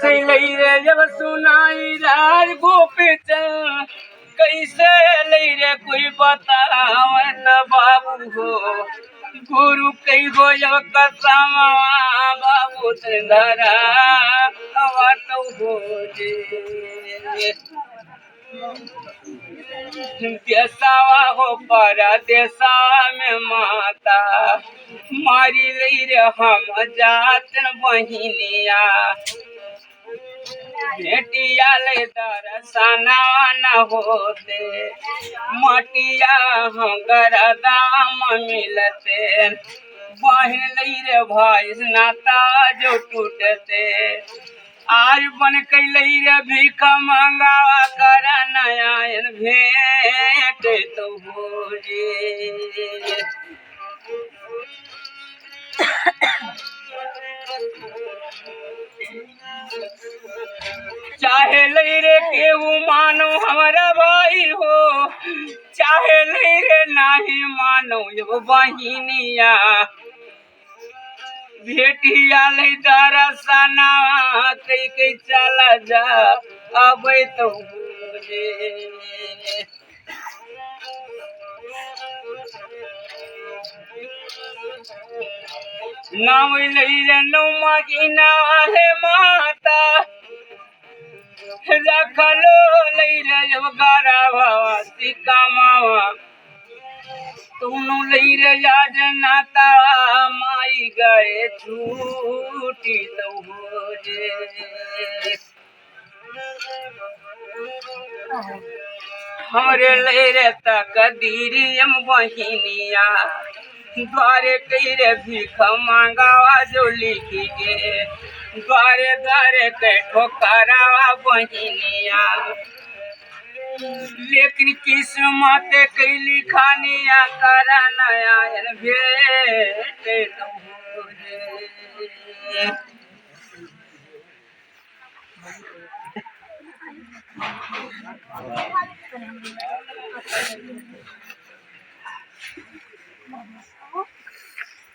लई रे जब सुनाई राज गोपित कैसे लई रे कोई बतावे न बाबू हो गुरु कई हो जब कसम बाबू धरा तो हो जे देसावा हो परा देसा में माता मारी लई रे हम जातन बहिनिया बेटिया ले दरसना न होते मटिया हंगर दाम मिलते बहन लई रे भाई नाता जो टूटते आज बन कैलई रे भीख मंगावा कर नयन भेंट तो हो जे चाहे लई रे केहू मानो हमारा भाई हो चाहे लई रे नाही मानो एगो बहिनिया भेटिया ले दरसना कई कई चला जा अब तो मुझे नाम लई रे नौ महीना है माता रखलो लई रे जब गारा भावा सिका मावा तुनु लई रे आज नाता माई गए छूटी तो हो जे हमरे लई रे तकदीरियम बहिनिया द्वारे कई रे भीख मांगावा जो लिखी गे द्वारे द्वारे के ठोकरावा बहिनिया लेकिन किस्मत कैली खानिया कर नया भेट तो हो जे